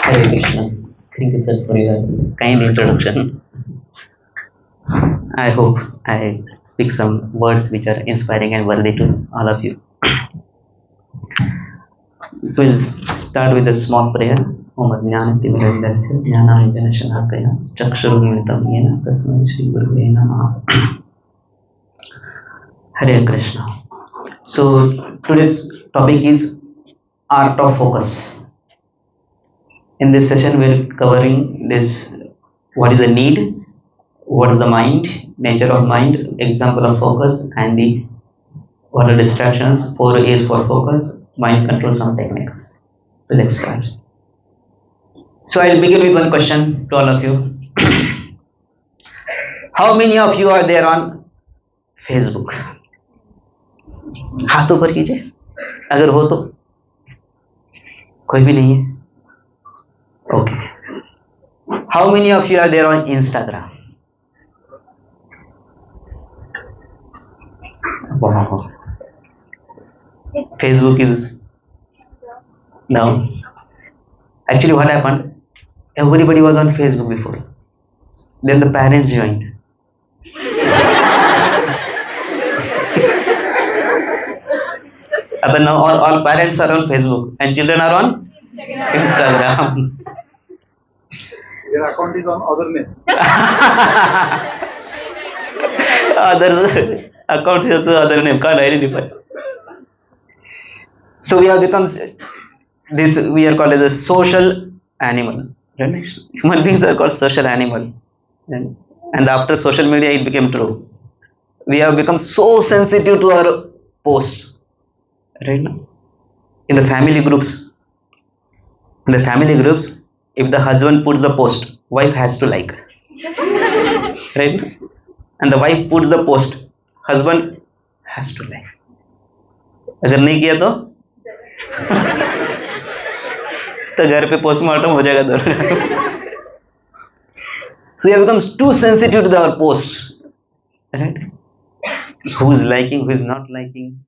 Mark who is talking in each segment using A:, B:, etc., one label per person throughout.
A: Hare Krishna. Thank you, sir, for your kind introduction. I hope I speak some words which are inspiring and worthy to all of you. So we'll start with a small prayer. Om Ajnanatimirandasya Jnananjanashalakaya Chakshurumilitam Yena Tasmai Shri Gurave Namaha. Hare Krishna. So today's topic is art of focus. In this session we're covering this: what is the need, what is the mind, nature of mind, example of focus, and the what are distractions, 4 A's for focus, mind control, some techniques. So let's start. So I'll begin with one question to all of you. How many of you are there on Facebook? हाथ ऊपर कीजिए अगर हो तो. कोई भी नहीं है. Okay. How many of you are there on Instagram? Wow. Facebook is now. Actually, what happened? Everybody was on Facebook before. Then the parents joined. But now all parents are on Facebook and children are on Instagram.
B: Their account is on other name.
A: Other account is also other name, can't identify. So we have become this. We are called as a social animal. Right? Human beings are called social animal, and after social media, it became true. We have become so sensitive to our posts. Right now, in the family groups, if the husband puts the post, wife has to like. Right? And the wife puts the post, husband has to like. अगर नहीं किया तो घर पे postmortem हो जाएगा दोनों. So we have become too sensitive to our posts. Right? Who is liking, who is not liking.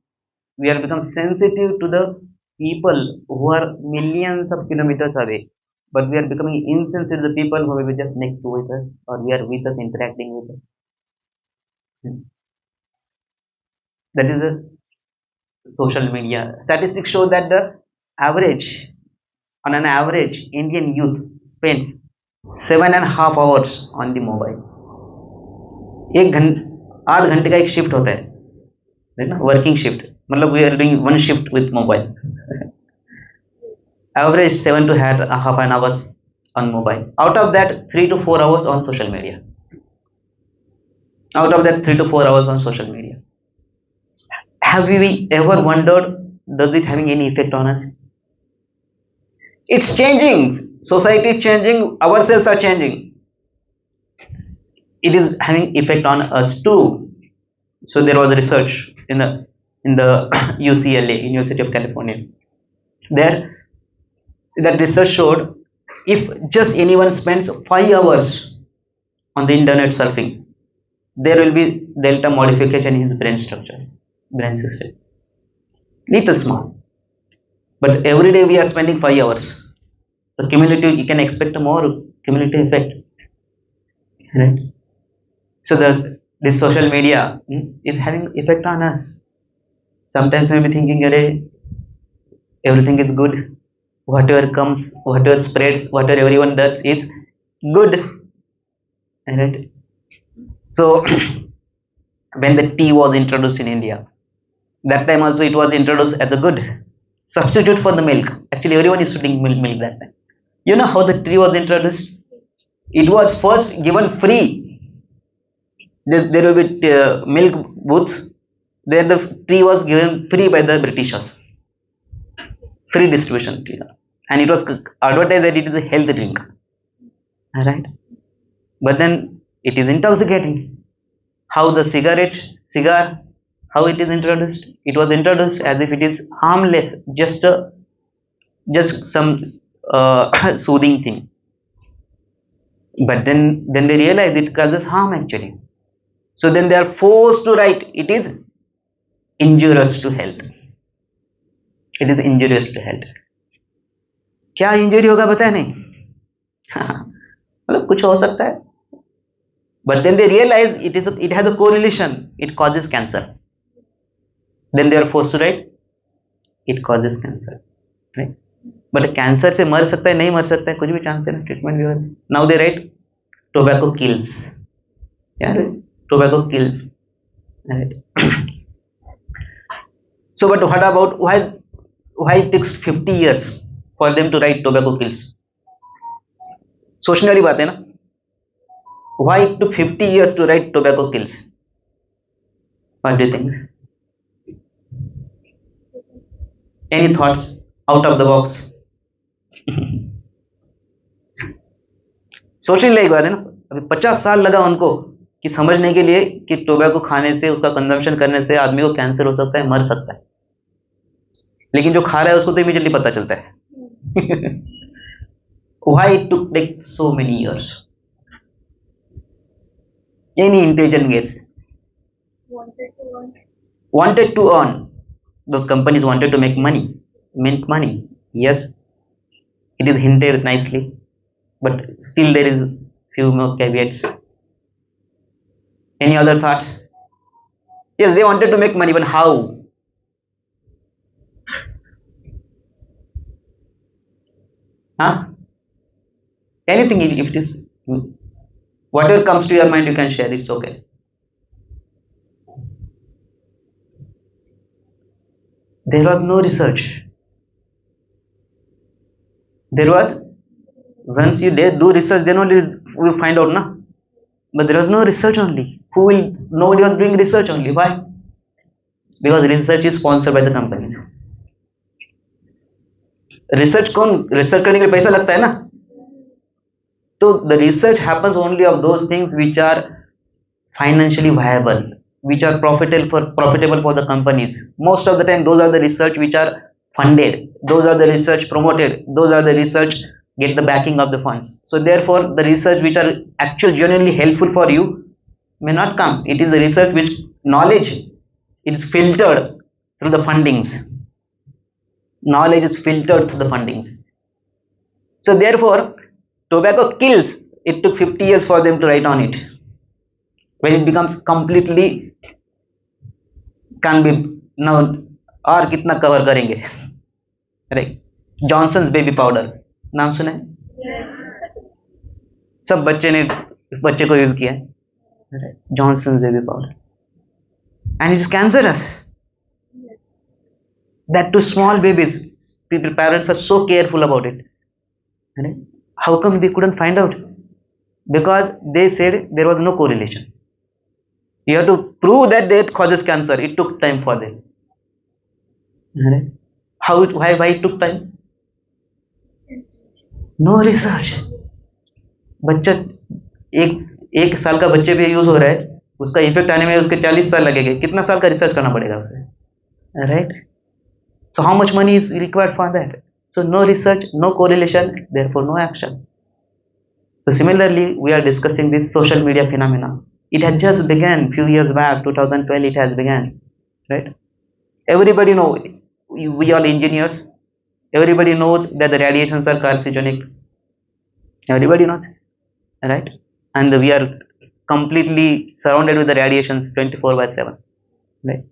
A: We have become sensitive to the people who are millions of kilometers away, but we are becoming insensitive to the people who are just next to with us, or we are with us, interacting with us. That is the social media. Statistics show that on an average, Indian youth spends 7.5 hours on the mobile. 8 घंटे का एक shift होता है, ना, working shift. मतलब we are doing one shift with mobile. Average 7.5 hours on mobile. Out of that, 3 to 4 hours on social media. Have we ever wondered, does it having any effect on us? It's changing. Society is changing. Ourselves are changing. It is having effect on us too. So there was research in the UCLA, University of California. There, that research showed if just anyone spends 5 hours on the internet surfing, there will be delta modification in his brain structure, brain system. Little small, but every day we are spending 5 hours. So cumulative, you can expect more cumulative effect, right? So this social media is having effect on us. Sometimes we'll be thinking, everything is good. Whatever comes, whatever spreads, whatever everyone does is good. Right? So, when the tea was introduced in India, that time also it was introduced as a good substitute for the milk. Actually, everyone is drinking milk that time. You know how the tea was introduced? It was first given free. There will be milk booths. There the tea was given free by the Britishers. Free distribution tea. And it was advertised that it is a healthy drink. Alright? But then it is intoxicating. How the cigar, how it is introduced? It was introduced as if it is harmless, just some soothing thing. But then they realize it causes harm actually. So then they are forced to write it is injurious to health. It is injurious to health. क्या injury होगा पता है नहीं. मतलब कुछ हो सकता है. But then they realize it has a correlation. It causes cancer. Then they are forced to write it causes cancer. Right? But cancer से मर सकता है, नहीं मर सकता है, कुछ भी चांस है ना, ट्रीटमेंट भी हो. Now they write tobacco kills. यार tobacco kills. So but what about why it takes 50 years for them to write tobacco kills? सोचने वाली बात है ना. Why it took 50 years to write tobacco kills? What do you think? Any thoughts out of the box? सोचने लायक बात है ना. अभी 50 साल लगा उनको कि समझने के लिए कि टोबैको खाने से, उसका कंजम्पशन करने से आदमी को कैंसर हो सकता है, मर सकता है. लेकिन जो खा रहा है उसको तो इमीडिएटली पता चलता है. Why it took like so many years? Any intelligent guess? Wanted to earn. Those companies wanted to make money, mint money. Yes, it is hinted nicely, but still there is few more caveats. Any other thoughts? Yes, they wanted to make money, but how? Huh? Anything if it is, whatever comes to your mind, you can share. It's okay. There was no research. There was, once you do research, then only we find out, na. But there was no research only. Nobody was doing research only. Why? Because research is sponsored by the company. Research करने के लिए पैसा लगता है ना. तो the research happens only of those things which are financially viable, which are profitable for the companies. Most of the time those are the research which are funded, those are the research promoted, those are the research get the backing of the funds. So therefore the research which are actually genuinely helpful for you may not come. It is the research which knowledge is filtered through the fundings. Knowledge is filtered through the fundings. So therefore tobacco kills. It took 50 years for them to write on it. When it becomes completely can be now, और कितना cover करेंगे. Right. Johnson's baby powder नाम सुने? सब बच्चे को use किया है. Johnson's baby powder. And it is cancerous. That to small babies, people, parents are so careful about it. Right? How come they couldn't find out? Because they said there was no correlation. You have to prove that it causes cancer. It took time for them. Right? Why it took time? No research. बच्चा एक साल का बच्चे पे use हो रहा है, उसका इफेक्ट आने में उसके 40 साल लगेंगे. कितना साल का रिसर्च करना पड़ेगा उसे. Right. So how much money is required for that? So no research, no correlation, therefore no action. So similarly, we are discussing this social media phenomena. It had just begun few years back, 2012. It has begun, right? Everybody know, we are engineers. Everybody knows that the radiations are carcinogenic. Everybody knows, right? And we are completely surrounded with the radiations 24/7, right?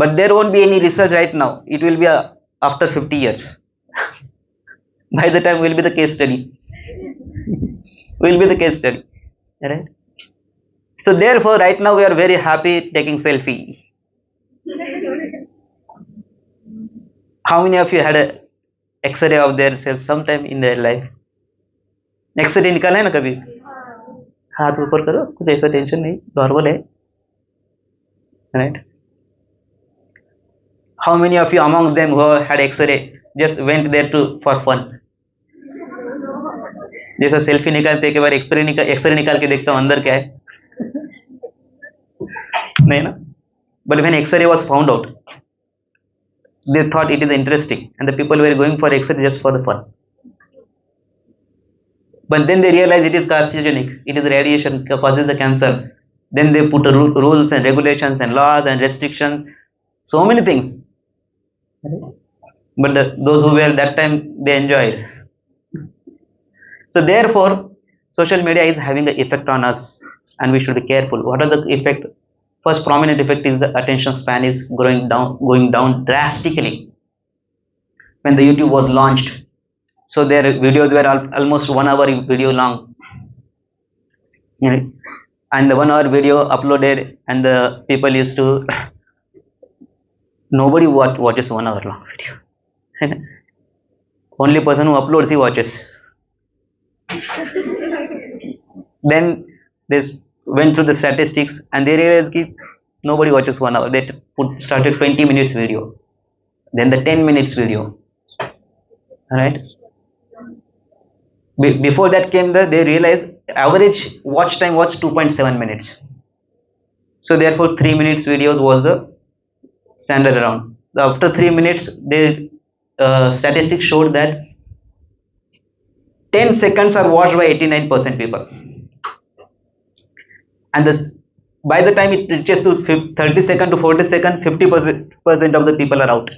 A: But there won't be any research right now. It will be after 50 years. By the time will be the case study. Will be the case study, right? So therefore, right now we are very happy taking selfie. How many of you had a X-ray of their self sometime in their life? X-ray निकाला है ना कभी? हाथ ऊपर करो, कुछ ऐसा tension नहीं, नॉर्मल है, right? How many of you among them who had X-ray just went there for fun? जैसा सेल्फी निकालते एक बार एक्सरे निकाल के देखता हूँ अंदर क्या है. नहीं ना. But when X-ray was found out, they thought it is interesting, and the people were going for X-ray just for the fun. But then they realized it is carcinogenic. It is radiation causes the cancer. Then they put rules and regulations and laws and restrictions, so many things. But those who were that time, they enjoyed. So therefore, social media is having an effect on us, and we should be careful. What are the effect? First prominent effect is the attention span is going down drastically when the YouTube was launched. So their videos were almost 1 hour video long, you know, and the 1 hour video uploaded, and the people used to nobody watches 1 hour long video. Only person who uploads he watches. Then they went through the statistics and they realized that nobody watches 1 hour. They started 20 minutes video, then the 10 minutes video. Right? Before that came they realized average watch time was 2.7 minutes. So therefore 3 minutes videos was the standard around. After 3 minutes, the statistics showed that 10 seconds are watched by 89% people, and by the time it reaches to 30 second to 40 second, 50% of the people are out.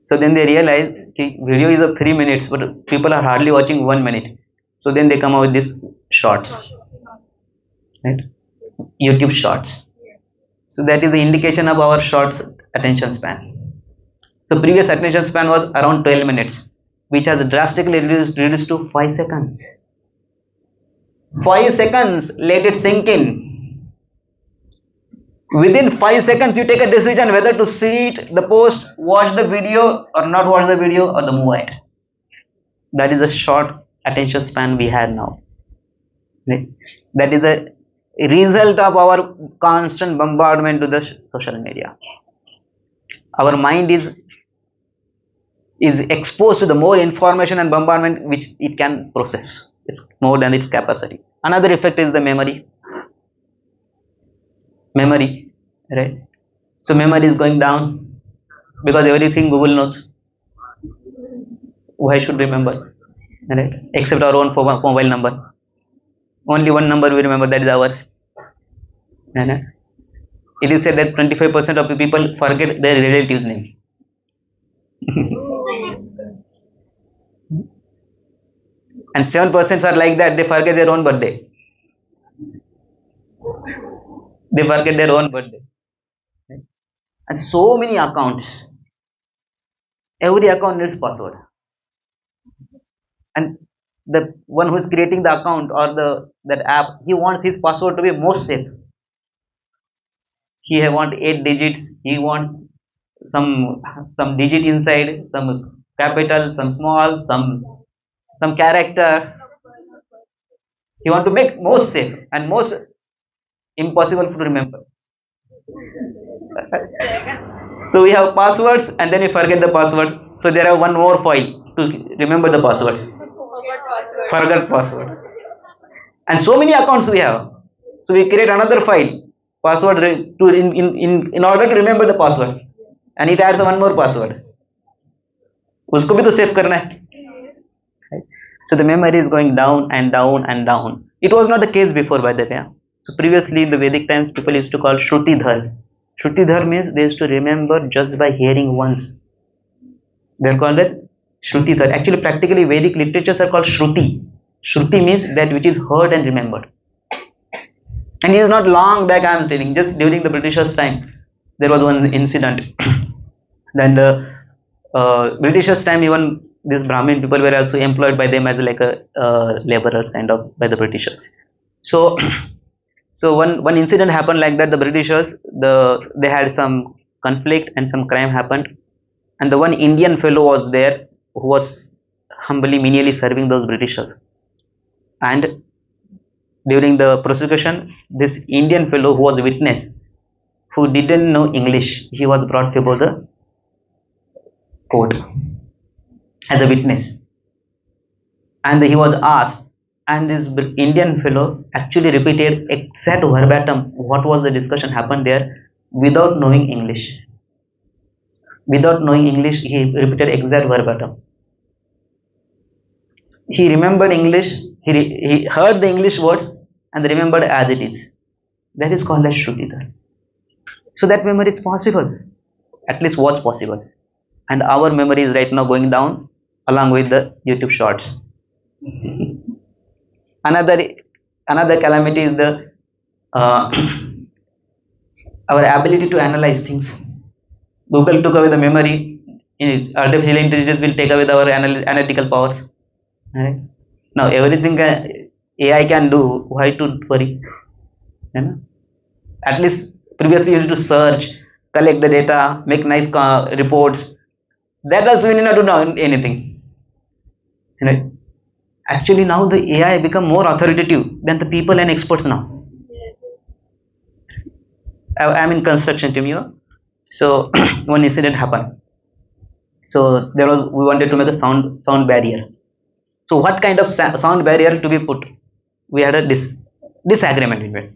A: So then they realize video is of 3 minutes, but people are hardly watching 1 minute. So then they come up with these shorts, right? YouTube shorts. So that is the indication of our short attention span. So previous attention span was around 12 minutes, which has drastically reduced to 5 seconds. 5 seconds, let it sink in. Within 5 seconds, you take a decision whether to see it, the post, watch the video, or not watch the video, or the move ahead. That is the short attention span we have now. That is a result of our constant bombardment to the social media. Our mind is exposed to the more information and bombardment which it can process. It's more than its capacity. Another effect is the memory. Memory, right? So memory is going down because everything Google knows. Why should remember, right? Except our own mobile number. Only one number we remember, that is ours. Right? It is said that 25% of the people forget their relative's name. And 7% are like that, they forget their own birthday. They forget their own birthday. And so many accounts. Every account needs password. And the one who is creating the account or that app, he wants his password to be most safe. He wants 8 digits, he wants some digit inside, some capital, some small, some character. He wants to make most safe and most impossible to remember. So we have passwords and then we forget the password. So there are one more file to remember the passwords. Forget password. And so many accounts we have. So we create another file, password to in order to remember the password. And it adds one more password. उसको भी तो save करना है. So the memory is going down and down and down. It was not the case before, by the way. So previously in the Vedic times, people used to call Shrutidhar. Shrutidhar means they used to remember just by hearing once. They are called that Shrutidhar. Actually, practically Vedic literatures are called Shruti. Shruti means that which is heard and remembered. And it is not long back I am telling, just during the Britishers' time, there was one incident. Then the Britishers' time, even these Brahmin people were also employed by them as like a laborers kind of by the Britishers. So one incident happened like that. The Britishers they had some conflict and some crime happened, and the one Indian fellow was there who was humbly menially serving those Britishers. And during the prosecution, this Indian fellow who was a witness, who didn't know English, he was brought before the court as a witness, and he was asked, and this Indian fellow actually repeated exact verbatim what was the discussion happened there without knowing English. Without knowing English, he repeated exact verbatim. He remembered English, he heard the English words and remembered as it is. That is called as Shrutidhar. So that memory is possible, at least was possible. And our memory is right now going down along with the YouTube shorts. Another another calamity is the uh, our ability to analyze things. Google took away the memory. Artificial intelligence will take away our analytical powers. Right? Now everything AI can do. Why to worry? You know? At least previously you need to search, collect the data, make nice reports. That also we need not do anything. Right? Actually, now the AI become more authoritative than the people and experts now. I'm in construction team, So one incident happened. So there was we wanted to make a sound barrier. So what kind of sound barrier to be put? We had a disagreement in it.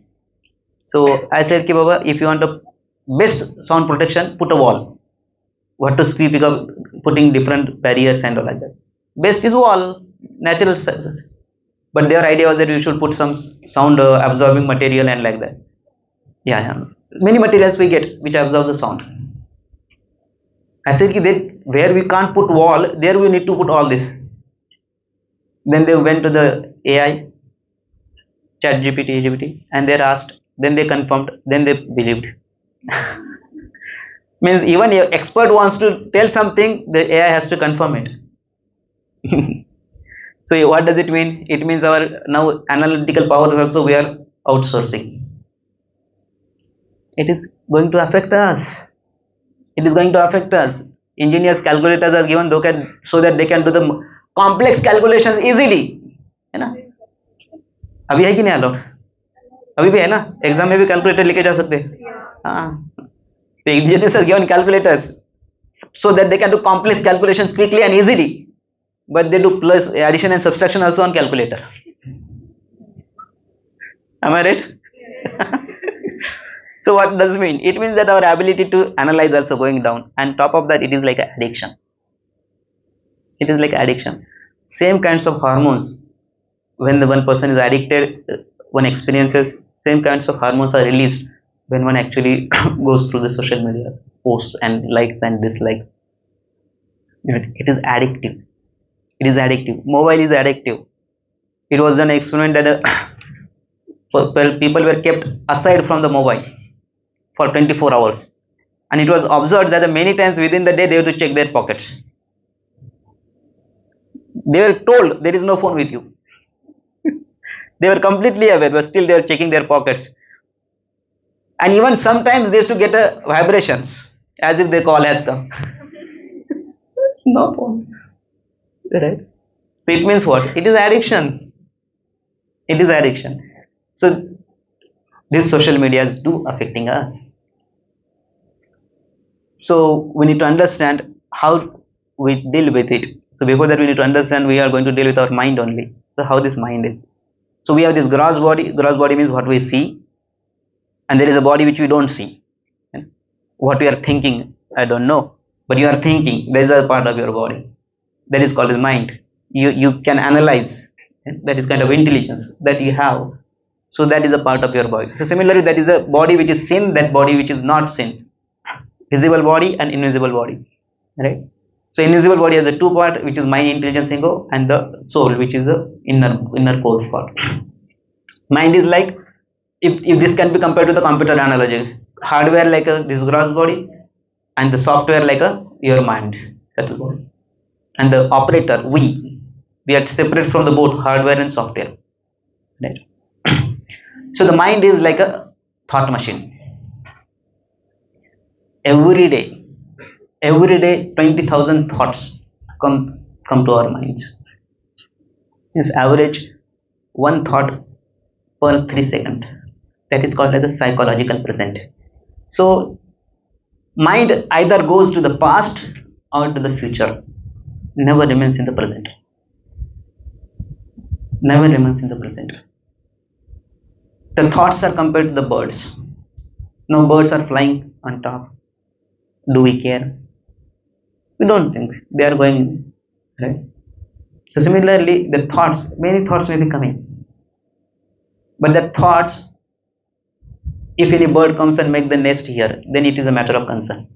A: So I said, Baba, if you want a best sound protection, put a wall. What to speak because putting different barriers and all like that. Best is wall, natural. But their idea was that you should put some sound absorbing material and like that. Yeah. Many materials we get which absorb the sound. I said that where we can't put wall, there we need to put all this. Then they went to the AI, chat GPT, and they asked, then they confirmed, then they believed. Means even an expert wants to tell something, the AI has to confirm it. So what does it mean? It means our now analytical powers also we are outsourcing. It is going to affect us. It is going to affect us. Engineers calculators are given so that they can do the complex calculations easily, है ना? अभी है कि नहीं आलो? अभी भी है ना? एग्जाम में भी कैलकुलेटर लेके जा सकते हैं. हाँ. The engineers are given calculators so that they can do complex calculations quickly and easily. But they do plus addition and subtraction also on calculator. Am I right? So what does it mean? It means that our ability to analyze also going down, and top of that, it is like an addiction. It is like addiction. Same kinds of hormones. When the one person is addicted, one experiences same kinds of hormones are released when one actually goes through the social media posts and likes and dislikes. It is addictive. It is addictive. Mobile is addictive. It was an experiment that people were kept aside from the mobile for 24 hours, and it was observed that many times within the day they have to check their pockets. They were told there is no phone with you. They were completely aware, but still they were checking their pockets. And even sometimes they used to get a vibration as if the call has come. No phone. Right? So it means what? It is addiction. It is addiction. So these social medias do affecting us. So we need to understand how we deal with it. So before that we need to understand we are going to deal with our mind only. So how this mind is. So we have this gross body. Gross body means what we see, and there is a body which we don't see. And what we are thinking, I don't know, but you are thinking. There is a part of your body that is called as mind. You can analyze. That is kind of intelligence that you have. So that is a part of your body. So similarly, that is a body which is seen, that body which is not seen. Visible body and invisible body. Right? So invisible body has a two part, which is mind, intelligence, ego, and the soul, which is the inner core part. Mind is like, if this can be compared to the computer analogy, hardware like this gross body, and the software like your mind, subtle body, and the operator we are separate from the both hardware and software. Right? So the mind is like a thought machine. Every day 20,000 thoughts come to our minds. It's average one thought per 3 seconds. That is called as a psychological present. So mind either goes to the past or to the future, never remains in the present. Never remains in the present. The thoughts are compared to the birds. Now birds are flying on top. Do we care? We don't think. They are going, right? So similarly, the thoughts, many thoughts may be coming. But the thoughts, if any bird comes and make the nest here, then it is a matter of concern.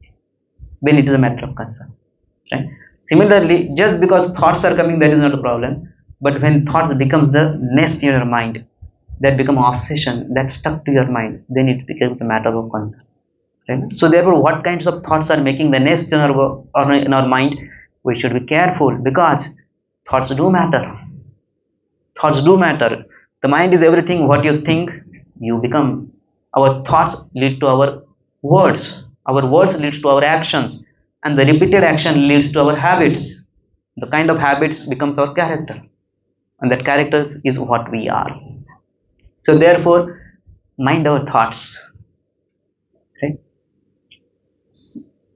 A: Then it is a matter of concern. Right? Similarly, just because thoughts are coming, that is not a problem. But when thoughts becomes the nest in your mind, that become obsession, that stuck to your mind, then it becomes a matter of concern. Right? So therefore, what kinds of thoughts are making the nest in our mind? We should be careful because thoughts do matter. Thoughts do matter. The mind is everything. What you think, you become. Our thoughts lead to our words. Our words leads to our actions, and the repeated action leads to our habits. The kind of habits becomes our character, and that character is what we are. So therefore, mind our thoughts. Right?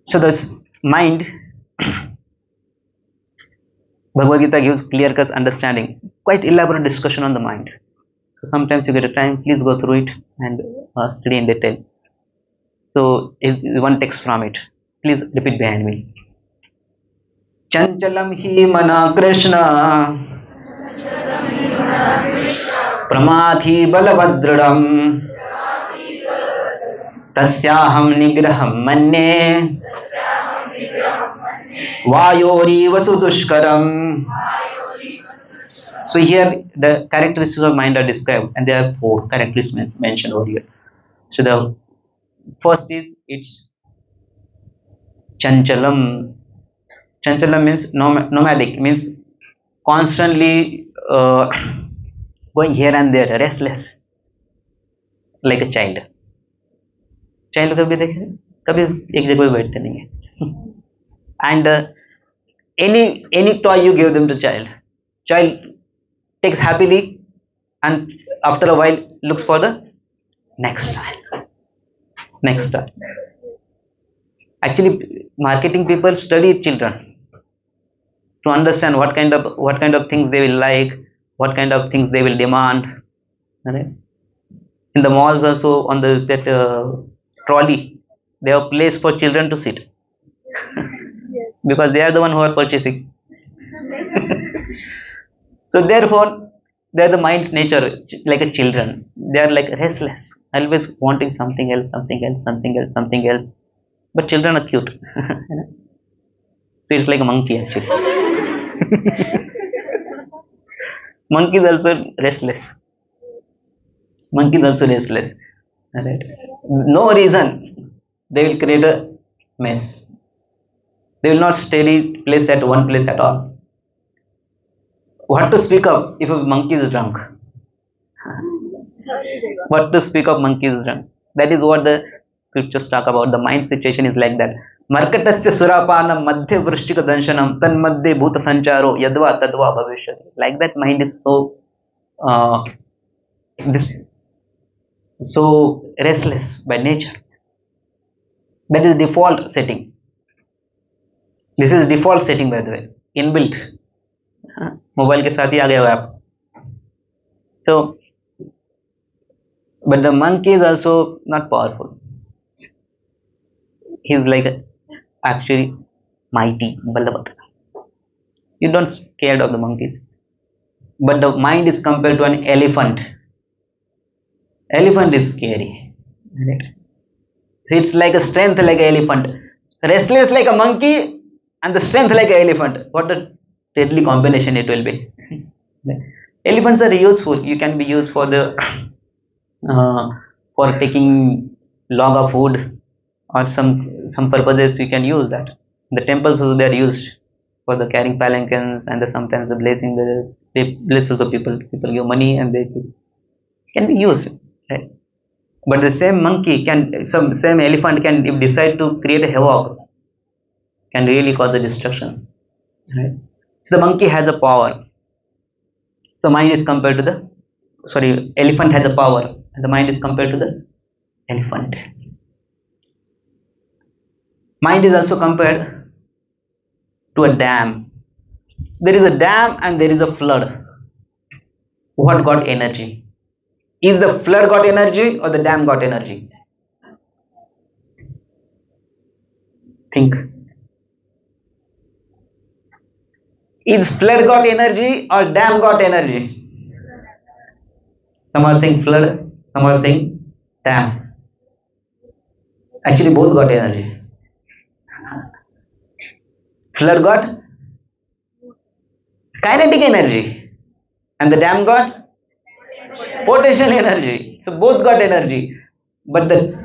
A: So this mind, Bhagavad Gita gives clear-cut understanding, quite elaborate discussion on the mind. So sometimes you get a time, please go through it and study in detail. So is one text from it. Please repeat behind me. Chanchalam hi mana Krishna प्रमाथि बलभद्रम तस्याहं निग्रहं मन्ये वायोरीव सुदुष्करम. So here the characteristics of mind are described, and there are 4 characteristics mentioned over here. So the first is it's chanchalam. Chanchalam means nomadic, means constantly going here and there, restless, like a child. Child कभी देखे, कभी एक जगह पे बैठते नहीं है. And any toy you give them to child takes happily, and after a while looks for the next toy. Actually, marketing people study children to understand what kind of things they will like, what kind of things they will demand. Right? In the malls also, on that trolley, they have place for children to sit because they are the one who are purchasing. So therefore, they are the mind's nature, like a children. They are like restless, always wanting something else. But children are cute. So it's like a monkey actually. Monkey is also restless. Right? No reason they will create a mess. They will not steady place at one place at all. What to speak of if a monkey is drunk? What to speak of monkey is drunk? That is what the scriptures talk about. The mind situation is like that. Markatasya surapanam madhya vrishtika danshanam tan madhya bhuta sancharo yadva tadva bhavishyati. Like that, mind is so restless by nature. That is default setting. This is default setting, by the way, inbuilt. Mobile के साथ ही आ गया हो आप. So, but the monkey is also not powerful. He is like actually mighty, Balabhadra. You don't scared of the monkeys. But the mind is compared to an elephant. Elephant is scary. Right? So it's like a strength like an elephant, restless like a monkey, and the strength like an elephant. What a deadly combination it will be. Elephants are useful. You can be used for the for taking log of wood, or some purposes you can use that. The temples also they are used for the carrying palanquins, and sometimes the blessing. They bless the people. People give money and they can be used. Right? But the same monkey same elephant can, if decide to create a havoc, can really cause a destruction. Right? So the monkey has a power. So mind is compared to elephant has a power, and the mind is compared to the elephant. Mind is also compared to a dam. There is a dam and there is a flood. What got energy? Is the flood got energy or the dam got energy? Think. Is flood got energy or dam got energy? Some are saying flood, some are saying dam. Actually both got energy. Flood got kinetic energy. and the dam got potential energy. So both got energy, but the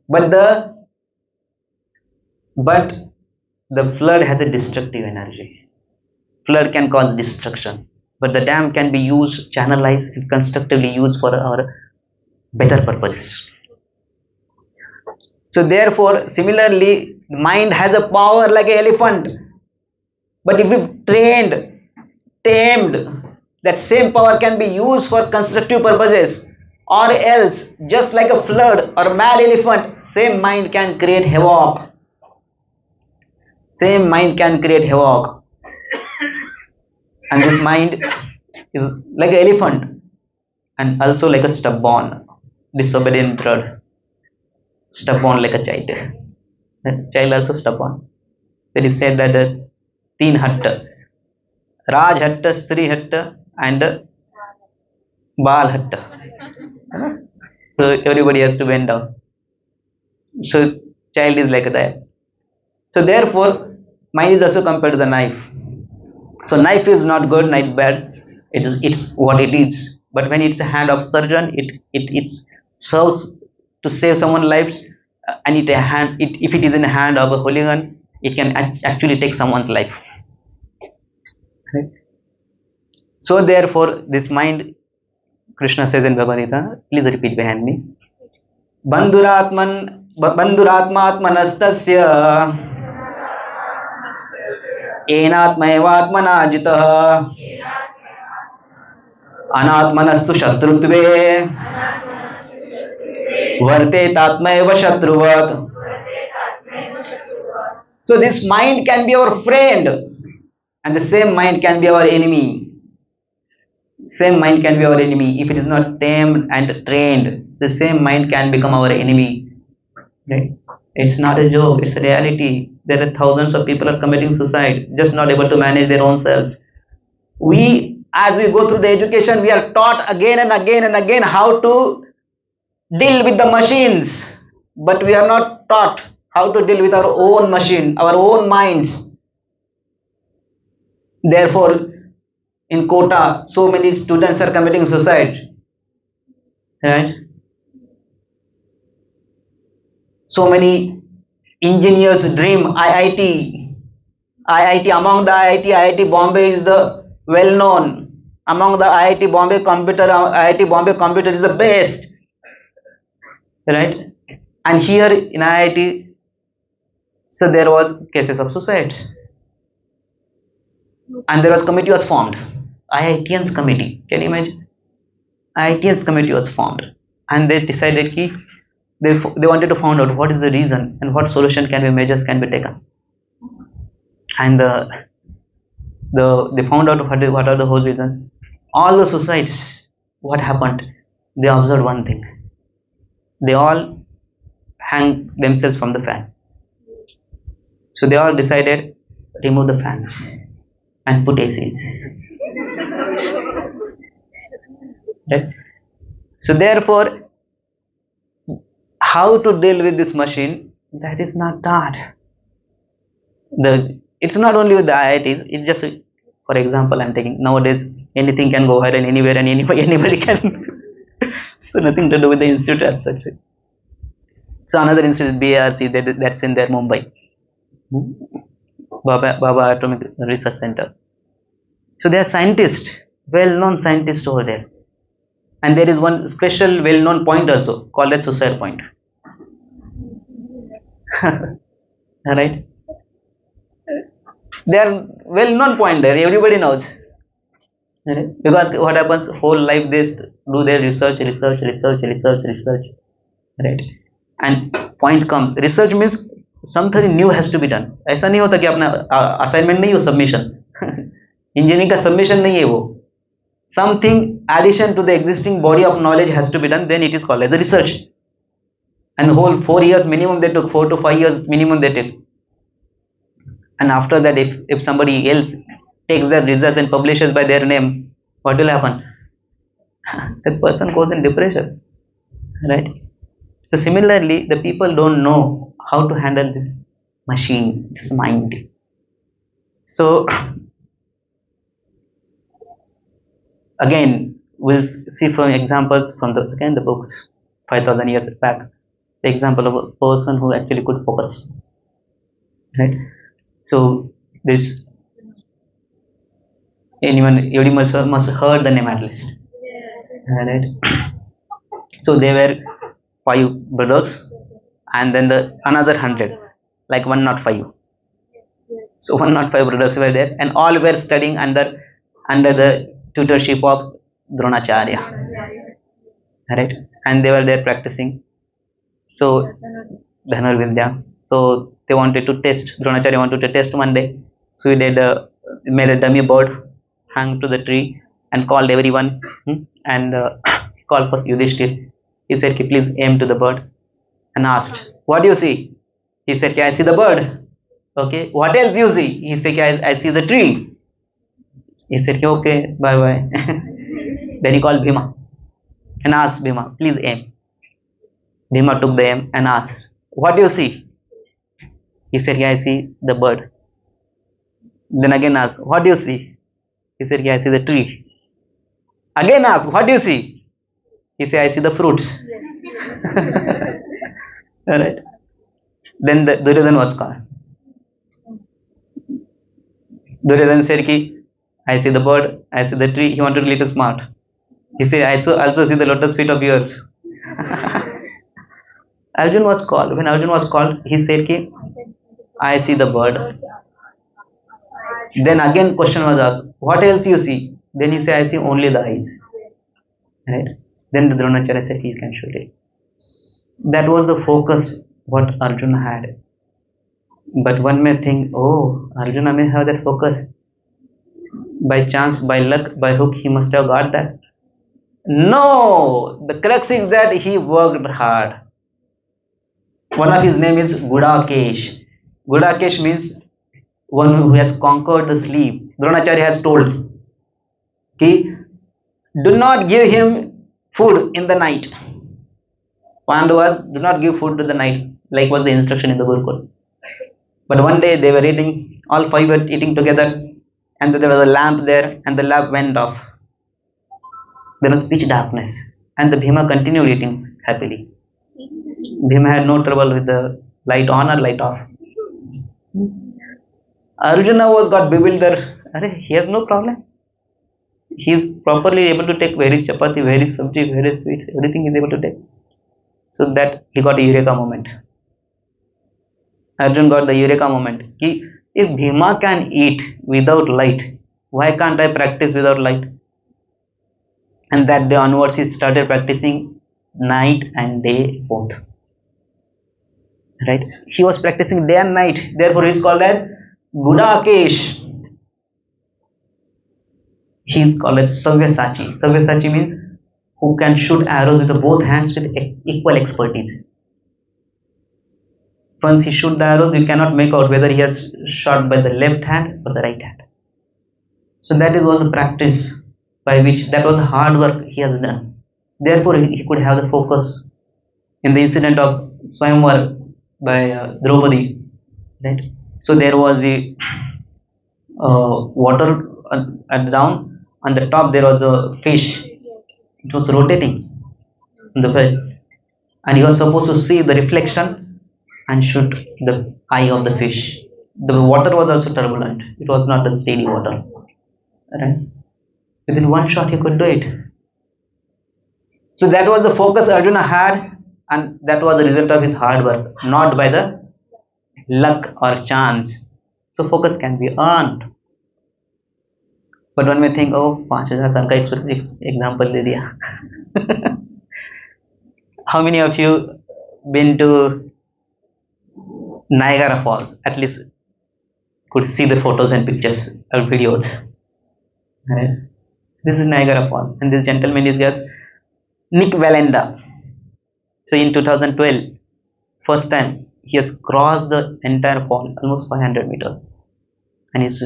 A: but but the flood has a destructive energy. Flood can cause destruction, but the dam can be used, channelized, and constructively used for our better purposes. So therefore, similarly, mind has a power like an elephant, but if we tamed, that same power can be used for constructive purposes, or else, just like a flood or mad elephant, same mind can create havoc. Same mind can create havoc, and this mind is like an elephant and also like a stubborn, disobedient bird, stubborn like a child. That child also stubborn. Then he said that the teen hatta, Raj hatta, Stri hatta, and Bal hatta. So everybody has to bend down. So child is like that. So therefore, mind is also compared to the knife. So knife is not good, knife bad. It's what it is. But when it's a hand of surgeon, it serves to save someone's lives. And if it is in the hand of a hooligan, it can actually take someone's life. Right? So therefore, this mind, Krishna says in Bhagavad Gita, please repeat behind me. बंधुरात्मात्मनस्तस्य येनात्मैवात्मना जितः अनात्मनस्तु शत्रुत्वे वर्तेतात्मैव शत्रुवत्. So this mind can be our friend, and the same mind can be our enemy. Same mind can be our enemy if it is not tamed and trained. The same mind can become our enemy. Right? It's not a joke, it's a reality. There are thousands of people are committing suicide, just not able to manage their own selves. As we go through the education, we are taught again and again and again how to deal with the machines, but we are not taught how to deal with our own machine, our own minds. Therefore, in Kota, so many students are committing suicide. Right? So many engineers dream IIT. Among the IIT Bombay is the well known. Among the IIT Bombay computer is the best. Right? And here in IIT, so there was cases of suicide. And there was committee was formed. IITians committee. Can you imagine? IITians committee was formed. And they decided that they wanted to find out what is the reason and what solution measures can be taken. And they found out what are the whole reasons. All the suicides, what happened? They observed one thing. They all hang themselves from the fan. So they all decided remove the fans and put ACs. Right? So therefore, how to deal with this machine, that is not taught. It's not only with the IITs, it's just, for example, I'm taking nowadays anything can go viral anywhere and anybody can. So nothing to do with the institute as such. So another institute, BARC, that's in there, Mumbai. Baba Atomic Research Center. So they are scientists, well-known scientists over there. And there is one special well-known point also called as suicide point. Alright? They are well-known point there, everybody knows. Right? Because what happens, whole life they do their research. Right? And point comes, research means something new has to be done. ऐसा नहीं होता कि अपना assignment नहीं हो, submission. Engineering का submission नहीं है वो. Something addition to the existing body of knowledge has to be done, then it is called as a research. And the whole 4 years minimum they took, 4 to 5 years minimum they took. And after that, if somebody else takes their results and publishes by their name, what will happen? That person goes in depression. Right? So similarly, the people don't know how to handle this machine, this mind. So Again, we'll see from examples from the again the books 5,000 years back. The example of a person who actually could focus, right? So this anyone everyone must heard the name at least, right? So they were five brothers, and then the another 100, like 105. So 105 brothers were there, and all were studying under the tutorship of Dronacharya, right? And they were there practicing. So Dhanurvidya. So they wanted to test. Dronacharya wanted to test one day. So he did made a dummy bird, hung to the tree, and called everyone. And called first Yudhishthir. He said, "Ki, please aim to the bird," and asked, "What do you see?" He said, "Ki, I see the bird." Okay. What else do you see? He said, "Ki, I see the tree." He said, "Okay, bye bye." Then he called Bhima and asked Bhima, "Please aim." Bhima took the aim and asked, "What do you see?" He said, "Yeah, I see the bird." Then again asked, "What do you see?" He said, "Yeah, I see the tree." Again asked, "What do you see?" He said, "I see the fruits." Alright. Then the Duryodhan was called. Duryodhan said, "I see the bird, I see the tree." He wanted a little smart. He said, "I also see the lotus feet of yours." Arjun was called. When Arjun was called, he said, "I see the bird." Then again question was asked, "What else you see?" Then he said, "I see only the eyes." Right? Then the Dronacharya said, "He can shoot it." That was the focus what Arjuna had. But one may think, oh, Arjuna may have that focus. By chance, by luck, by hook, he must have got that. No, the crux is that he worked hard. One of his name is Gudakesh. Gudakesh means one who has conquered the sleep. Dronacharya has told, he do not give him food in the night. Pandavas do not give food to the night, like was the instruction in the Gurukul. But one day they were eating, all five were eating together, and there was a lamp there, and the lamp went off. There was pitch darkness, and the Bhima continued eating happily. Bhima had no trouble with the light on or light off. Arjuna was got bewildered. He has no problem. He is properly able to take very chapati, very sabji, very sweet, everything is able to take. So that he got a eureka moment. Arjun got the eureka moment. If Bhima can eat without light, why can't I practice without light? And that day onwards he started practicing night and day both. Right? He was practicing day and night. Therefore he is called as Gudakesh. He is called as Savyasachi. Savyasachi means who can shoot arrows with both hands with equal expertise. Once he shot the arrows, you cannot make out whether he has shot by the left hand or the right hand. So that is all the practice by which, that was the hard work he has done. Therefore, he could have the focus in the incident of Swayamvar by Draupadi. Right? So there was the water down, on the top there was a fish. It was rotating in the bed, and he was supposed to see the reflection and shoot the eye of the fish. The water was also turbulent. It was not a steady water. Right? Within one shot, he could do it. So that was the focus Arjuna had, and that was the result of his hard work, not by the luck or chance. So focus can be earned. But one may think, oh, 5,000 साल का example दे दिया. How many of you been to Niagara Falls? At least could see the photos and pictures or videos. Right? This is Niagara Falls, and this gentleman is just Nick Valenda. So in 2012, first time he has crossed the entire fall, almost 500 meters, and it's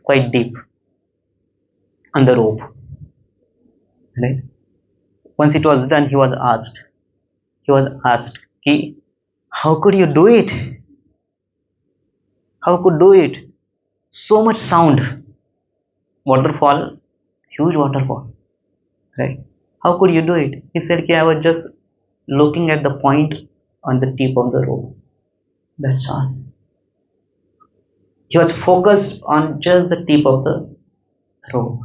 A: quite deep on the rope. Right? Once it was done, he was asked, how could you do it? How could do it? So much sound, waterfall, huge waterfall, right? How could you do it? He said, I was just looking at the point on the tip of the rope. That's all. He was focused on just the tip of the rope.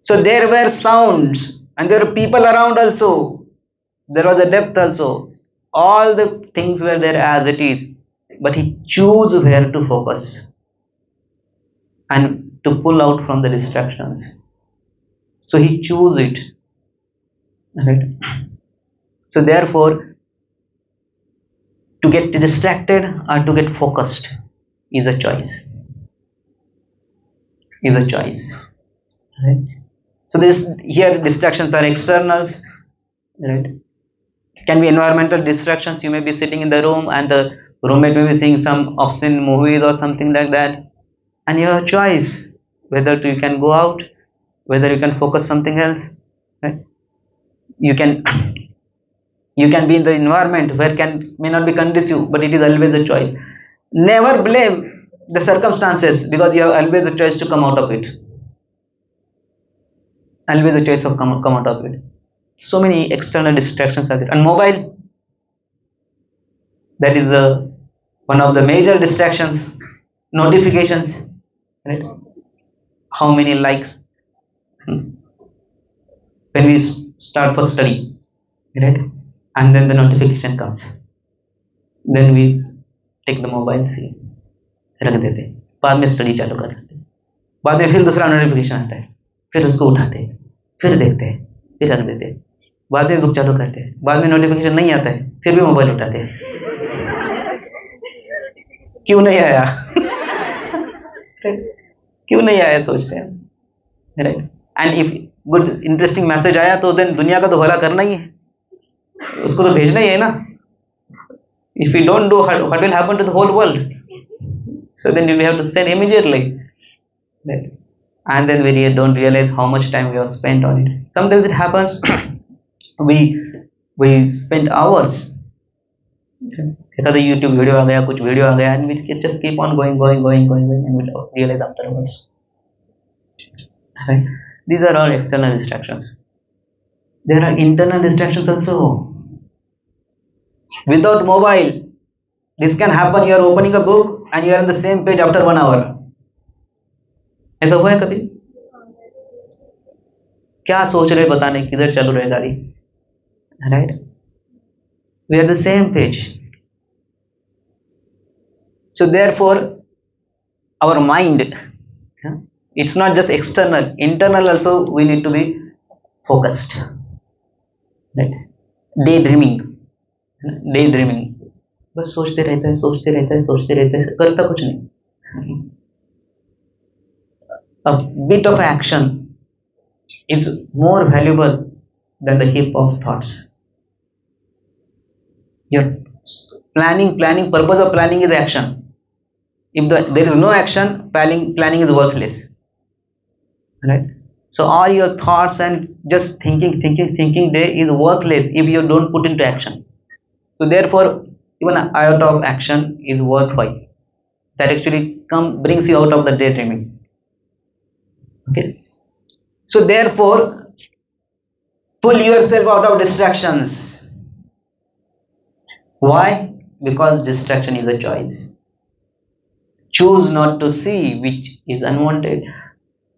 A: So there were sounds and there were people around also. There was a depth also. All the things were there as it is. But he chose where to focus and to pull out from the distractions. So he chose it. Right? So therefore, to get distracted or to get focused is a choice. Is a choice. Right? So this here distractions are externals. Right? Can be environmental distractions. You may be sitting in the room and the roommate may be seeing some obscene movies or something like that, and you have a choice whether you can go out, whether you can focus something else. Right? You can you can be in the environment where can may not be conducive, but it is always a choice. Never blame the circumstances because you have always a choice to come out of it. Always a choice of come out of it. So many external distractions are there, and mobile, that is one of the major distractions. Notifications, right? How many likes when we start for study, right? And then the notification comes, then we take the mobile से रख देते, बाद में study चालू कर देते, बाद में फिर दूसरा नोटिफिकेशन आता है, फिर उसको उठाते, फिर देखते हैं, फिर रख देते, बाद में बुक चालू करते हैं, बाद में नोटिफिकेशन नहीं आता है, फिर भी मोबाइल उठाते हैं, क्यों नहीं आया क्यों नहीं आया सोचते हैं, right? And if good interesting message आया तो देन दुनिया का तो भला करना ही है, उसको तो भेजना ही है ना. If we don't do, what will happen to the whole world? So then we have to send immediately, right? And then we don't realize how much time we have spent on it. Sometimes it happens we spend hours. एखादा YouTube video आ गया, कुछ video आ गया, and we just keep on going, and we don't realize afterwards. Right? These are all external distractions. There are internal distractions also. Without mobile, this can happen. You are opening a book and you are on the same page after 1 hour. ऐसा हुआ है कभी? क्या सोच रहे पता नहीं, किधर चल रही गाड़ी, right? We are the same page. So therefore, our mind, it's not just external, internal also we need to be focused, right? Daydreaming, बस सोचते रहता है, करता कुछ नहीं. A bit of action is more valuable than the heap of thoughts. Your planning, purpose of planning is action. If there is no action, planning is worthless, right? So all your thoughts and just thinking there is worthless if you don't put into action. So therefore, even an iota of action is worthwhile. That actually brings you out of the daydreaming. Okay. So therefore, pull yourself out of distractions. Why? Because distraction is a choice. Choose not to see which is unwanted.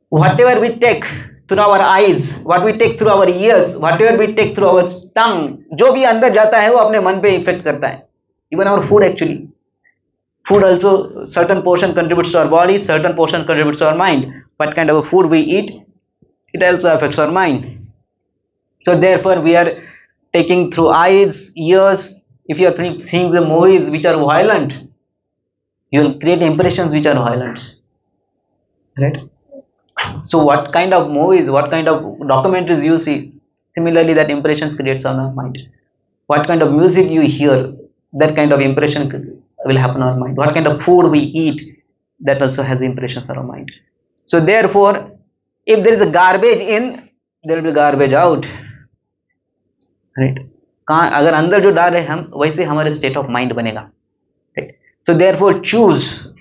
A: Whatever we take through our eyes, what we take through our ears, whatever we take through our tongue, जो भी अंदर जाता है वो अपने मन पे effect करता है. Even our food actually. Food also, certain portion contributes to our body, certain portion contributes to our mind. What kind of food we eat, it also affects our mind. So therefore we are taking through eyes, ears. If you are seeing the movies which are violent, you will create impressions which are violent, right? So what kind of movies, what kind of documentaries you see, similarly that impressions creates on our mind. What kind of music you hear, that kind of impression will happen on our mind. What kind of food we eat, that also has impressions on our mind. So therefore, if there is a garbage in, there will be garbage out, right? अगर अंदर जो डाल रहे हम वैसे हमारे state of mind बनेगा, right? So therefore choose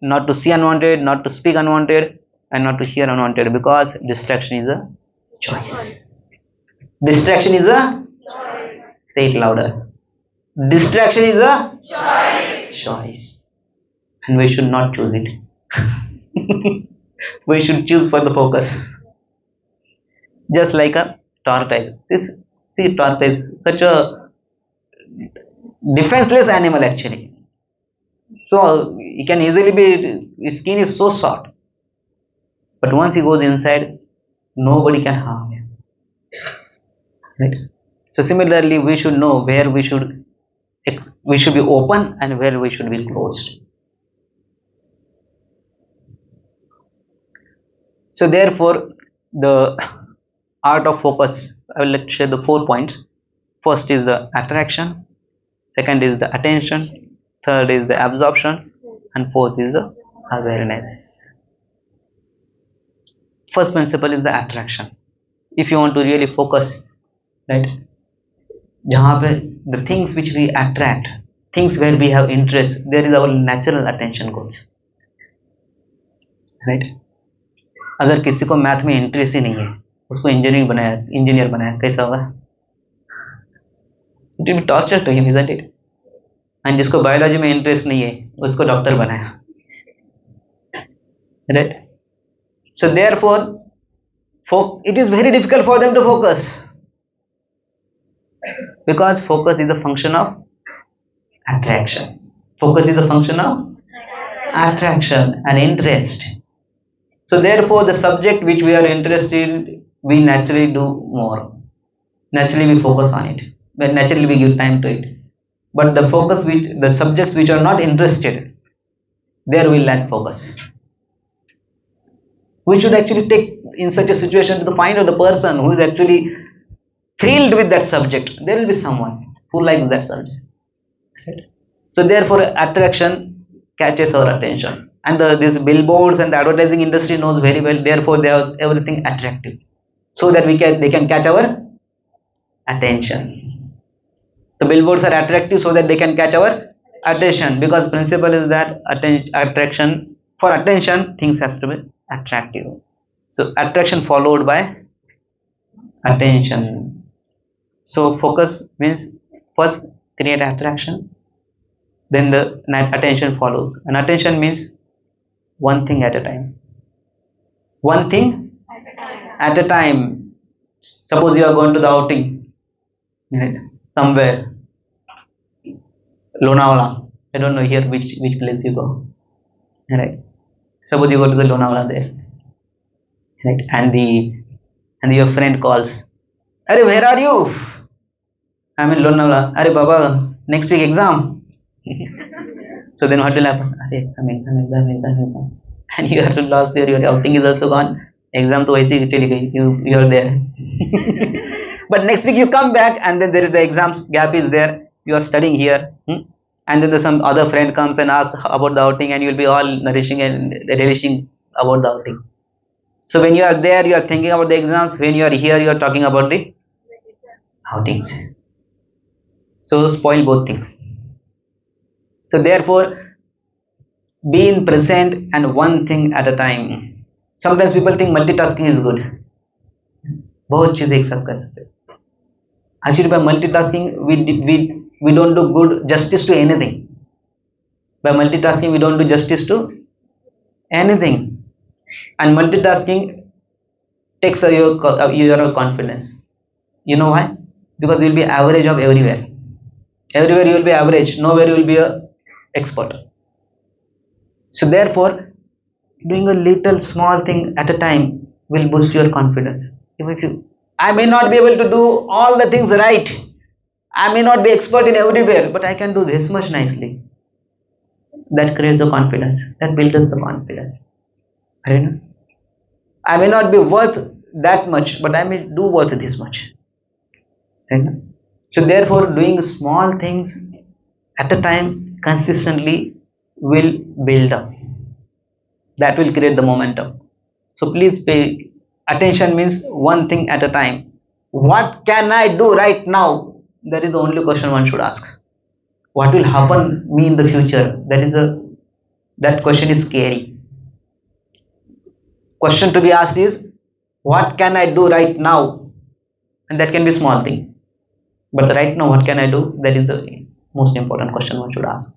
A: not to see unwanted, not to speak unwanted, and not to hear unwanted, because distraction is a choice. Distraction is a, say it louder. Distraction is a choice, and we should not choose it. We should choose for the focus. Just like a tortoise. This, see, tortoise, such a defenseless animal actually. So he can easily be, his skin is so soft. But once he goes inside, nobody can harm him. Right? So similarly, we should know where we should be open and where we should be closed. So therefore, the art of focus, I will like to share the 4 points. First is the attraction, second is the attention, third is the absorption, and fourth is the awareness. First principle is the attraction. If you want to really focus, right, जहाँ पे the things which we attract, things where we have interest, there is our natural attention goes, right? अगर किसी को math में interest ही नहीं है, उसको engineer बनाया कैसा होगा? It will be torture to him, isn't it? And जिसको बायोलॉजी में इंटरेस्ट नहीं है, उसको डॉक्टर बनाया, right? So therefore, it is very difficult for them to focus, because focus is a function of attraction. Focus is a function of attraction and interest. So therefore, the subject which we are interested in, we naturally do more. Naturally, we focus on it. But naturally, we give time to it. But the subjects which are not interested, there we lack focus. We should actually take in such a situation to find out the person who is actually thrilled with that subject. There will be someone who likes that subject. Right? So therefore, attraction catches our attention. And these billboards and the advertising industry knows very well. Therefore, they have everything attractive, so that they can catch our attention. The billboards are attractive so that they can catch our attention, because principle is that attraction, for attention, things has to be attractive. So attraction followed by attention. So focus means first create attraction, then the attention follows. And attention means one thing at a time. One thing at a time. Suppose you are going to the outing, right, somewhere, Lonavala. I don't know here which place you go. Right. Suppose you go to the Lonavala there. Right. And your friend calls. Arey, where are you? I'm in Lonavala. Arey Baba, next week exam. So then what will happen? Arey, exam. And you have to last year, your outing is also gone. Exam to ऐसे ही चली गई. You are there. But next week you come back, and then there is the exam gap is there. You are studying here. And then some other friend comes and asks about the outing, and you will be all nourishing and relishing about the outing. So when you are there, you are thinking about the exams. When you are here, you are talking about the outings. So spoil both things. So therefore, being present and one thing at a time. Sometimes people think multitasking is good. बहुत चीजें एक साथ कर सकते. Actually, by multitasking, we don't do good justice to anything. By multitasking, we don't do justice to anything. And multitasking takes your confidence. You know why? Because you will be average of everywhere. Everywhere you will be average. Nowhere you will be a expert. So therefore, doing a little small thing at a time will boost your confidence. I may not be able to do all the things right. I may not be expert in everywhere, but I can do this much nicely. That creates the confidence. That builds the confidence. Right? I may not be worth that much, but I may do worth this much. Right? So therefore, doing small things at a time consistently will build up. That will create the momentum. So please pay attention, means one thing at a time. What can I do right now? That is the only question one should ask. What will happen me in the future? That question is scary. Question to be asked is, what can I do right now? And that can be small thing. But right now, what can I do? That is the most important question one should ask.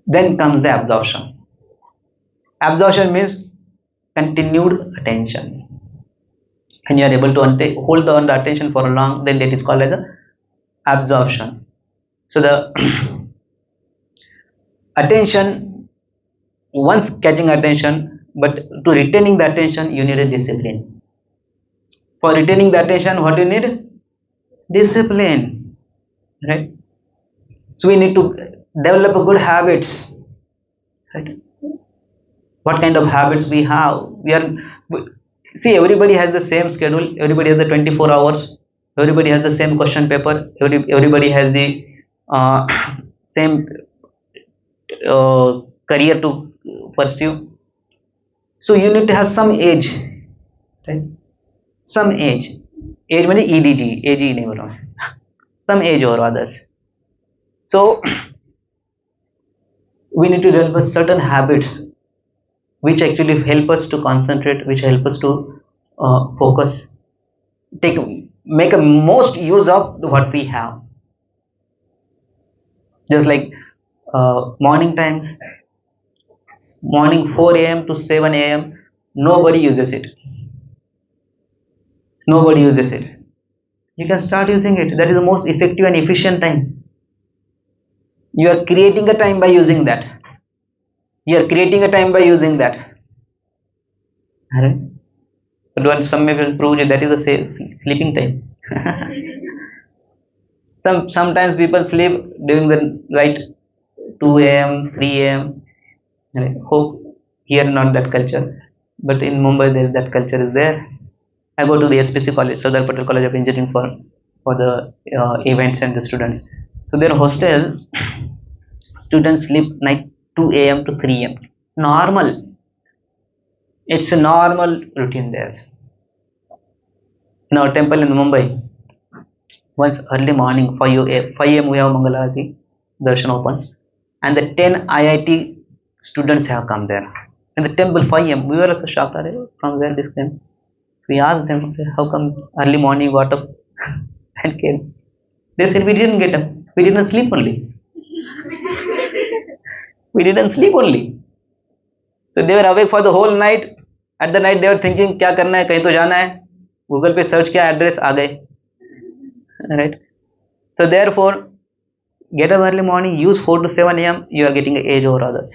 A: Then comes the absorption. Absorption means continued attention. When you are able to hold on the attention for a long, then that is called as a absorption. So the attention, once catching attention, but to retaining the attention, you need a discipline. For retaining the attention, what do you need? Discipline, right? So we need to develop a good habits, right? What kind of habits we have? See, everybody has the same schedule. Everybody has the 24 hours. Everybody has the same question paper. Everybody has the uh, same career to pursue. So you need to have some age, right? Some age. Age means EDG, age नहीं बोल रहा हूँ. Some age or others. So we need to develop certain habits which actually help us to concentrate, which help us to focus, make a most use of what we have. Just like morning times, morning 4 a.m. to 7 a.m. Nobody uses it. Nobody uses it. You can start using it. That is the most effective and efficient time. You are creating a time by using that. You are creating a time by using that. Alright? But when some people prove that is a sleeping time. Sometimes people sleep during the right 2 a.m., 3 a.m. Hope here not that culture, but in Mumbai there that culture is there. I go to the SPC college, Sardar Patel College of Engineering for the events and the students. So their hostels, students sleep night 2 a.m. to 3 a.m. Normal. It's a normal routine there. In our temple in Mumbai, once early morning 5 a.m. we have Mangalarati, darshan opens, and the 10 IIT students have come there. In the temple 5 a.m. we were also shocked from where this came. We asked them, how come early morning got up and came? They said, we didn't get up. We didn't sleep only. We didn't sleep only. So they were awake for the whole night. At the night they were thinking, क्या करना है, कहीं तो जाना है. Google पे search किया, address आ गए. Right? So therefore, get up early morning, use 4 to 7 a.m. You are getting an edge over others.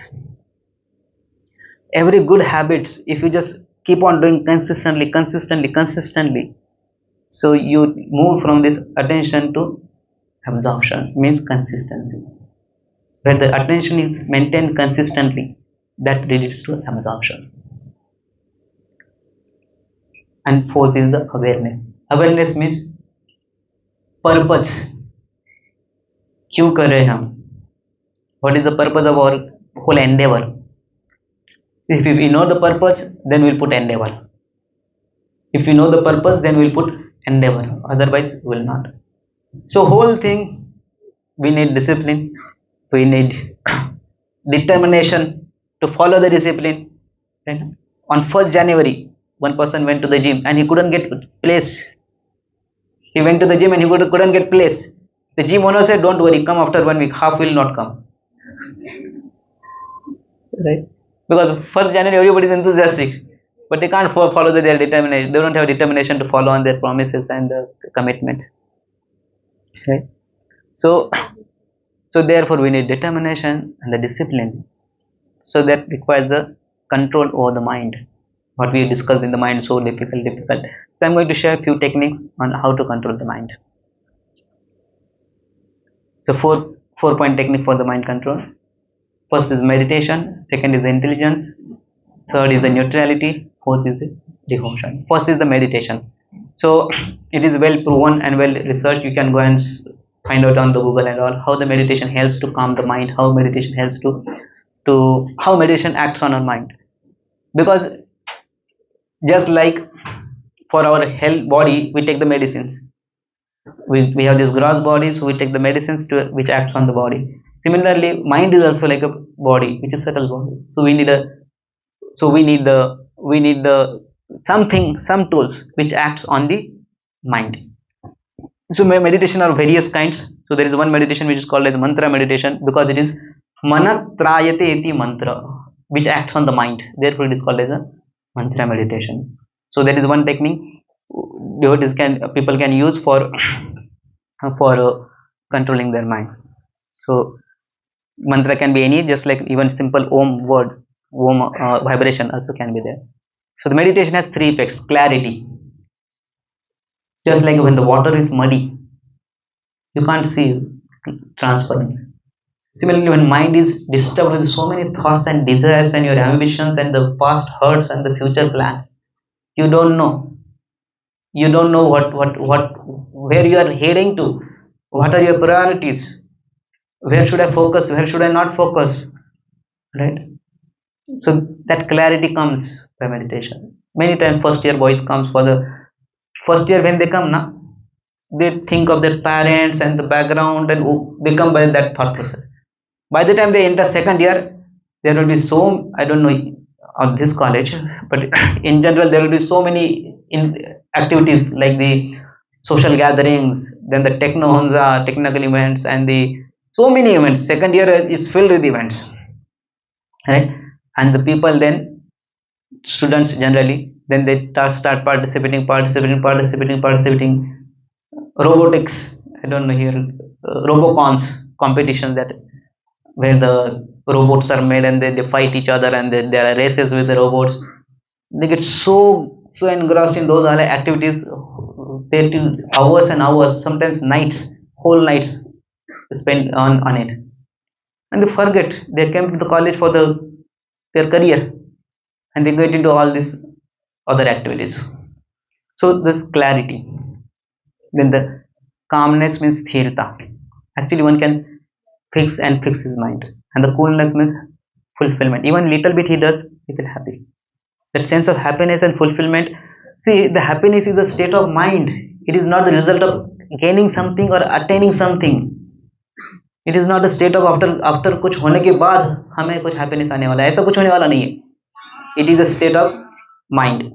A: Every good habits, if you just keep on doing consistently, so you move from this attention to absorption, means consistency. When the attention is maintained consistently, that leads to absorption. And fourth is the awareness. Awareness means purpose. क्यों कर रहे हैं हम? What is the purpose of our whole endeavor? If we know the purpose, then we'll put endeavor. If we know the purpose, then we'll put endeavor. Otherwise, we will not. So whole thing, we need discipline. We need determination to follow the discipline. Right? On 1st January, one person went to the gym and he couldn't get place. He went to the gym and he couldn't get place. The gym owner said, don't worry, come after 1 week, half will not come. Right? Because 1st January everybody is enthusiastic, but they can't follow their determination. They don't have determination to follow on their promises and commitments. Right? So therefore we need determination and the discipline. So that requires the control over the mind. What we discussed in the mind, so difficult. So I'm going to share a few techniques on how to control the mind. So four-point technique for the mind control. First is meditation, second is the intelligence, third is the neutrality, fourth is the devotion. First is the meditation. So it is well proven and well researched. You can go and find out on the Google and all how the meditation helps to calm the mind, how meditation helps to how meditation acts on our mind. Because just like for our health body, we take the medicines. We have this gross body, so we take the medicines which acts on the body. Similarly, mind is also like a body, which is subtle body. So we need the we need the some tools which acts on the mind. So meditation are various kinds. So there is one meditation which is called as mantra meditation, because it is manatrayate iti mantra, which acts on the mind, therefore it is called as a mantra meditation. So that is one technique devotees can people can use for controlling their mind. So mantra can be any, just like even simple om word, om vibration also can be there. So the meditation has three effects: clarity, just like when the water is muddy, you can't see transparent. Similarly, when mind is disturbed with so many thoughts and desires and your ambitions and the past hurts and the future plans, you don't know. You don't know what where you are heading to. What are your priorities? Where should I focus? Where should I not focus? Right? So that clarity comes by meditation. Many times first year boys comes for the first year, when they come now, they think of their parents and the background, and they come by that thought process. By the time they enter second year, there will be so, I don't know on this college, but in general there will be so many activities like the social gatherings, then the technical events, and the so many events. Second year is filled with events, right? And the people then, students generally, then they start participating. Robotics, I don't know here, robocons competitions, that where the robots are made and they fight each other, and there are races with the robots. They get so engrossed in those other activities. They till hours and hours, sometimes nights, whole nights spent on it, and they forget they came to the college for their career, and they get into all these other activities. So this clarity, then the calmness means sthirta. Actually one can fix his mind, and the coolness means fulfillment. Even little bit he does, he will happy. That sense of happiness and fulfillment. See, the happiness is a state of mind. It is not the result of gaining something or attaining something. It is not a state of after कुछ होने के बाद हमें कुछ happiness आने वाला है, ऐसा कुछ होने वाला नहीं है. It is a state of mind.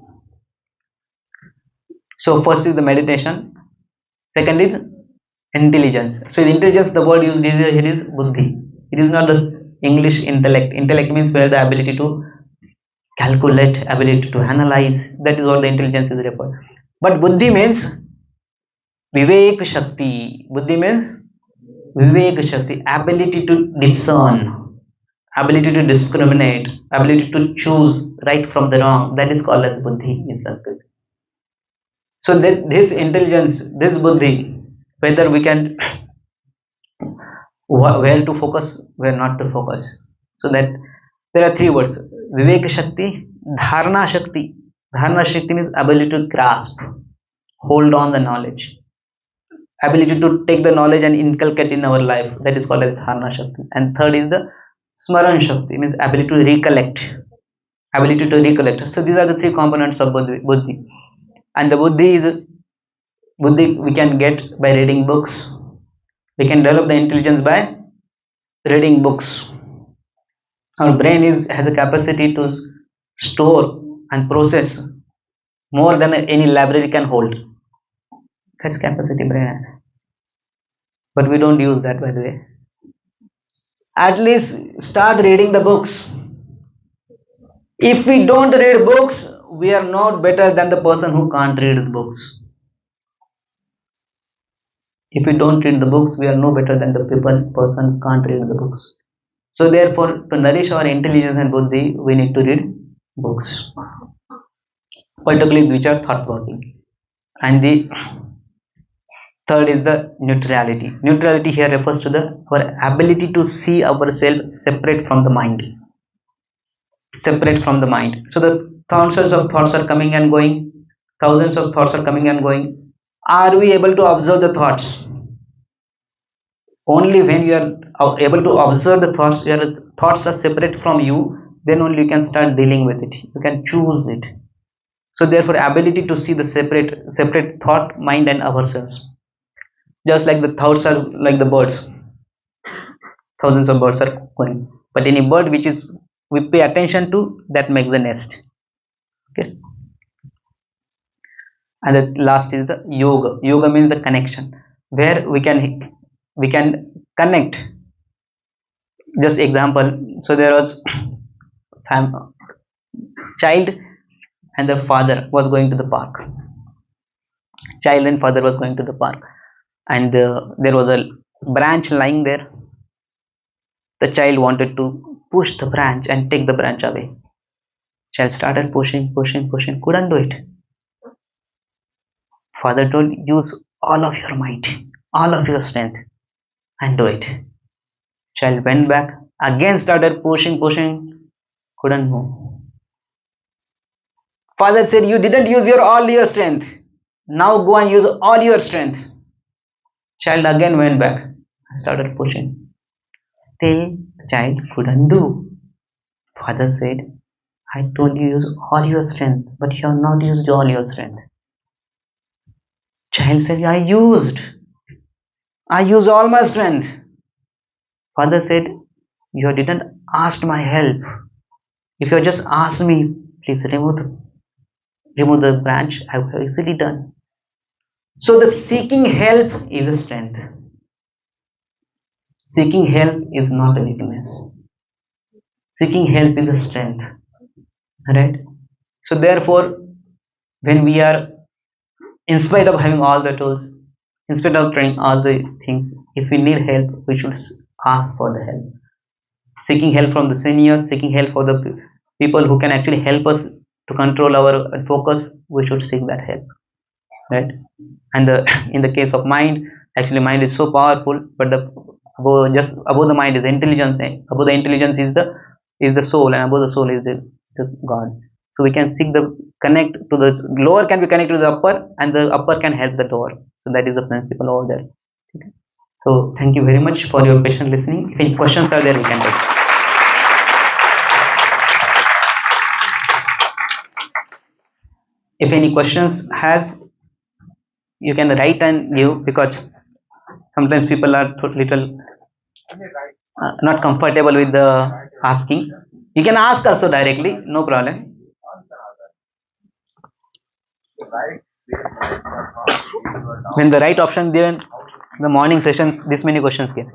A: So first is the meditation, second is intelligence. So the intelligence, the word used here is buddhi. It is not the English intellect. Intellect means where the ability to calculate, ability to analyze. That is what the intelligence is referred. But buddhi means vivek shakti. Buddhi means vivek shakti, ability to discern, ability to discriminate, ability to choose right from the wrong. That is called as buddhi in Sanskrit. So this intelligence, this buddhi, whether we can where to focus, where not to focus. So that there are three words: vivek shakti, dharana shakti. Dharana shakti means ability to grasp, hold on the knowledge, ability to take the knowledge and inculcate in our life. That is called as dharana shakti. And third is the smaran shakti, means ability to recollect, ability to recollect. So these are the three components of buddhi. And the buddhi we can get by reading books. We can develop the intelligence by reading books. Our brain has a capacity to store and process more than any library can hold. That's capacity brain has. But we don't use that, by the way. At least start reading the books. If we don't read books, we are not better than the person who can't read books. If we don't read the books, we are no better than the person who can't read the books. So therefore, to nourish our intelligence and buddhi, we need to read books, particularly which are thought-provoking. And the third is the neutrality. Neutrality here refers to our ability to see ourselves separate from the mind. Separate from the mind. So the thousands of thoughts are coming and going. Thousands of thoughts are coming and going. Are we able to observe the thoughts? Only when you are able to observe the thoughts, your thoughts are separate from you, then only you can start dealing with it. You can choose it. So therefore, ability to see the separate thought, mind, and ourselves. Just like the thoughts are like the birds. Thousands of birds are going. But any bird which is we pay attention to, that makes the nest. Okay. And the last is the yoga. Yoga means the connection, where we can connect. Just example, so there was child and the father was going to the park. Child and father was going to the park, and there was a branch lying there. The child wanted to push the branch and take the branch away. Child started pushing, couldn't do it. Father told, use all of your might, all of your strength, and do it. Child went back, again started pushing, couldn't move. Father said, you didn't use your all your strength. Now go and use all your strength. Child again went back and started pushing. Still, the child couldn't do. Father said, I told you use all your strength, but you have not used all your strength. Child said, I used all my strength. Father said, you didn't ask my help. If you just asked me, please remove the branch, I would have easily done. So the seeking help is a strength. Seeking help is not a weakness. Seeking help is a strength. Right? So therefore, when we are, in spite of having all the tools, in spite of trying all the things, if we need help, we should ask for the help. Seeking help from the seniors, seeking help for the people who can actually help us to control our focus, we should seek that help. Right? And in the case of mind, actually mind is so powerful, but just above the mind is intelligence. Above the intelligence is the soul, and above the soul is the God. So we can seek the connect to the lower, can be connected to the upper, and the upper can help the lower. So that is the principle over there. Okay. So thank you very much for your patient listening. If any questions are there, we can take. If any questions has, you can write and give, because sometimes people are little not comfortable with the asking. You can ask also directly, no problem. When the right option given, the morning session, this many questions came.